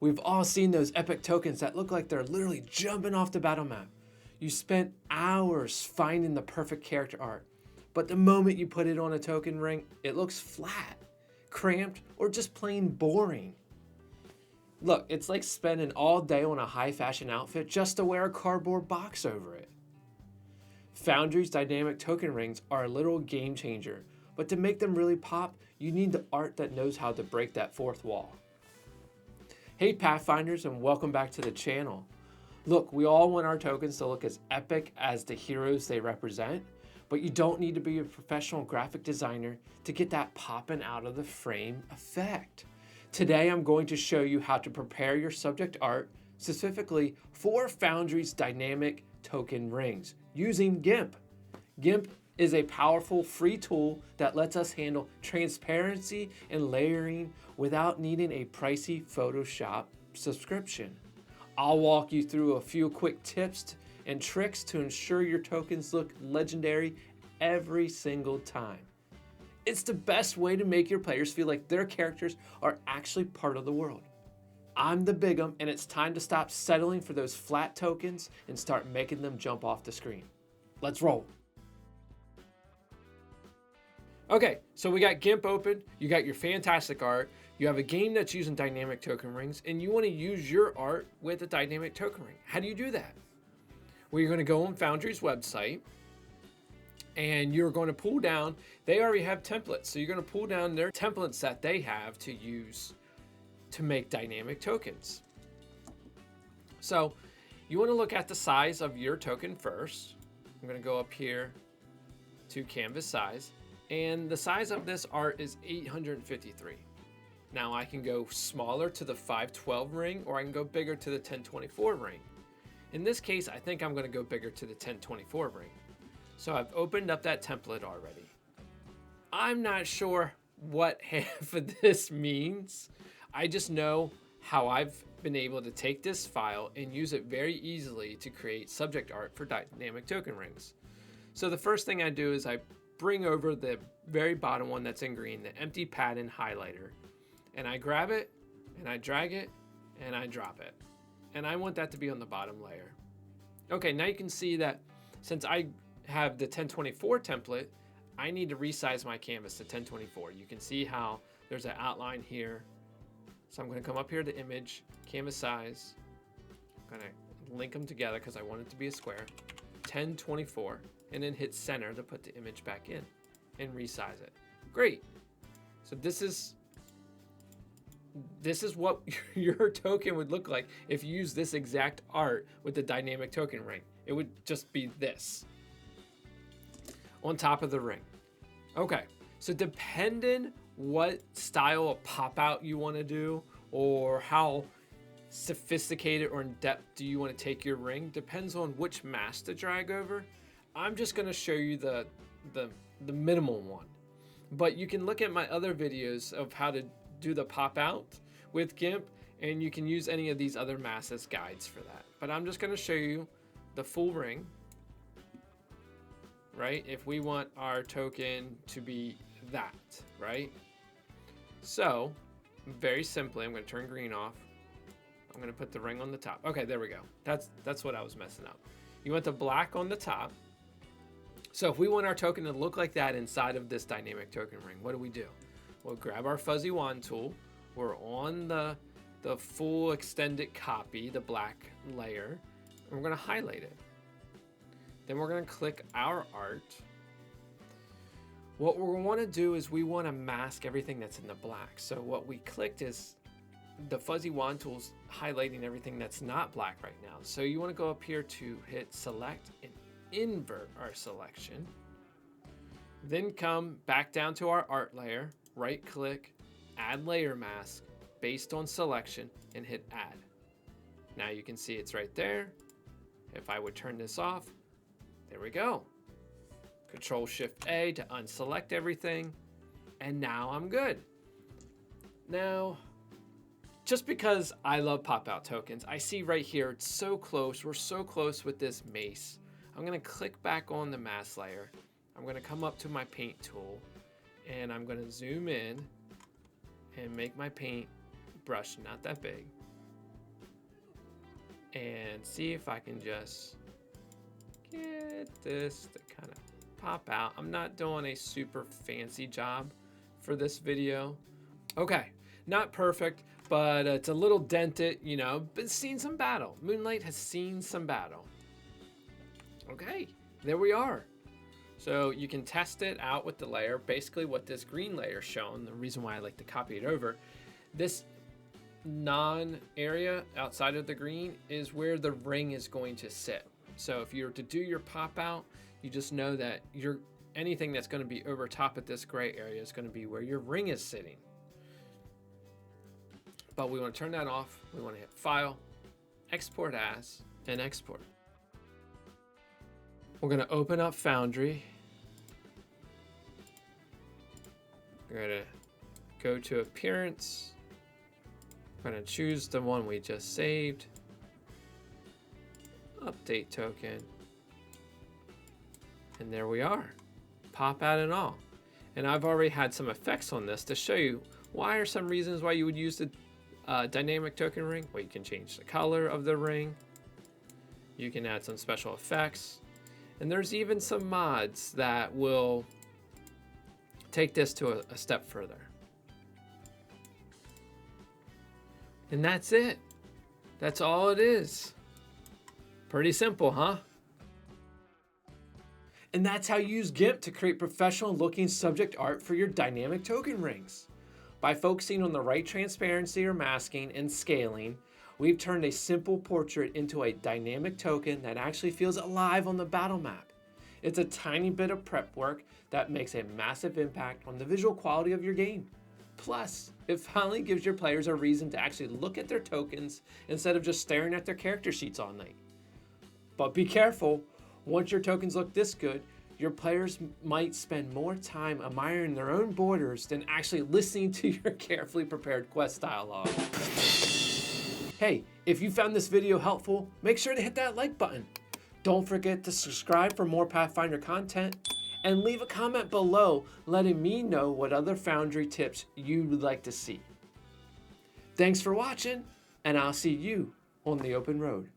We've all seen those epic tokens that look like they're literally jumping off the battle map. You spent hours finding the perfect character art, but the moment you put it on a token ring, it looks flat, cramped, or just plain boring. Look, it's like spending all day on a high fashion outfit just to wear a cardboard box over it. Foundry's dynamic token rings are a little game changer, but to make them really pop, you need the art that knows how to break that fourth wall. Hey Pathfinders, and welcome back to the channel. Look, we all want our tokens to look as epic as the heroes they represent, but you don't need to be a professional graphic designer to get that popping out of the frame effect. Today I'm going to show you how to prepare your subject art specifically for Foundry's dynamic token rings using GIMP. GIMP is a powerful free tool that lets us handle transparency and layering without needing a pricey Photoshop subscription. I'll walk you through a few quick tips and tricks to ensure your tokens look legendary every single time. It's the best way to make your players feel like their characters are actually part of the world. I'm the Bigum, and it's time to stop settling for those flat tokens and start making them jump off the screen. Let's roll. Okay, so we got GIMP open, you got your fantastic art, you have a game that's using dynamic token rings, and you want to use your art with a dynamic token ring. How do you do that? Well, you're going to go on Foundry's website, and you're going to pull down, they already have templates, so you're going to pull down their templates that they have to use to make dynamic tokens. So you want to look at the size of your token first. I'm going to go up here to canvas size. And the size of this art is 853. Now I can go smaller to the 512 ring, or I can go bigger to the 1024 ring. In this case, I think I'm going to go bigger to the 1024 ring. So I've opened up that template already. I'm not sure what half of this means. I just know how I've been able to take this file and use it very easily to create subject art for dynamic token rings. So the first thing I do is I bring over the very bottom one that's in green, the empty pattern highlighter, and I grab it and I drag it and I drop it. And I want that to be on the bottom layer. Okay, now you can see that since I have the 1024 template, I need to resize my canvas to 1024. You can see how there's an outline here. So I'm going to come up here to image, canvas size. I'm going to link them together because I want it to be a square. 1024, and then hit center to put the image back in and resize it. Great. So this is what your token would look like if you use this exact art with the dynamic token ring. It would just be this on top of the ring. Okay, so depending what style of pop out you want to do, or how sophisticated or in depth do you want to take your ring, depends on which mask to drag over. I'm just going to show you the minimal one, but you can look at my other videos of how to do the pop out with GIMP, and you can use any of these other masks as guides for that. But I'm just going to show you the full ring, right? If we want our token to be that, right? So very simply, I'm going to turn green off. I'm going to put the ring on the top. Okay, there we go. That's what I was messing up. You want the black on the top. So if we want our token to look like that inside of this dynamic token ring, what do? We'll grab our fuzzy wand tool. We're on the full extended copy, the black layer, and we're going to highlight it. Then we're going to click our art. What we want to do is we want to mask everything that's in the black. So what we clicked is the fuzzy wand tool's highlighting everything that's not black right now. So you want to go up here to hit select and invert our selection. Then come back down to our art layer, right click, add layer mask based on selection, and hit add. Now you can see it's right there. If I would turn this off, there we go. Control Shift A to unselect everything. And now I'm good. Now, just because I love pop-out tokens, I see right here, it's so close. We're so close with this mace. I'm going to click back on the mask layer. I'm going to come up to my paint tool, and I'm going to zoom in and make my paint brush not that big. and see if I can just get this to kind of pop out. I'm not doing a super fancy job for this video. Okay, not perfect, but it's a little dented, you know, but seen some battle. Moonlight has seen some battle. Okay, there we are. So you can test it out with the layer. Basically what this green layer is showing, the reason why I like to copy it over, this non-area outside of the green is where the ring is going to sit. So if you were to do your pop out, you just know that anything that's going to be over top of this gray area is going to be where your ring is sitting. But we want to turn that off. We want to hit File, Export As, and Export. We're going to open up Foundry. We're going to go to Appearance. We're going to choose the one we just saved. Update token. And there we are. Pop out and all. And I've already had some effects on this to show you why are some reasons why you would use the dynamic token ring. Well, you can change the color of the ring. You can add some special effects. And there's even some mods that will take this to a step further. And that's it. That's all it is. Pretty simple, huh? And that's how you use GIMP to create professional looking subject art for your dynamic token rings. By focusing on the right transparency or masking and scaling, we've turned a simple portrait into a dynamic token that actually feels alive on the battle map. It's a tiny bit of prep work that makes a massive impact on the visual quality of your game. Plus, it finally gives your players a reason to actually look at their tokens instead of just staring at their character sheets all night. But be careful, once your tokens look this good, your players might spend more time admiring their own borders than actually listening to your carefully prepared quest dialogue. Hey, if you found this video helpful, make sure to hit that like button. Don't forget to subscribe for more Pathfinder content, and leave a comment below letting me know what other Foundry tips you would like to see. Thanks for watching, and I'll see you on the open road.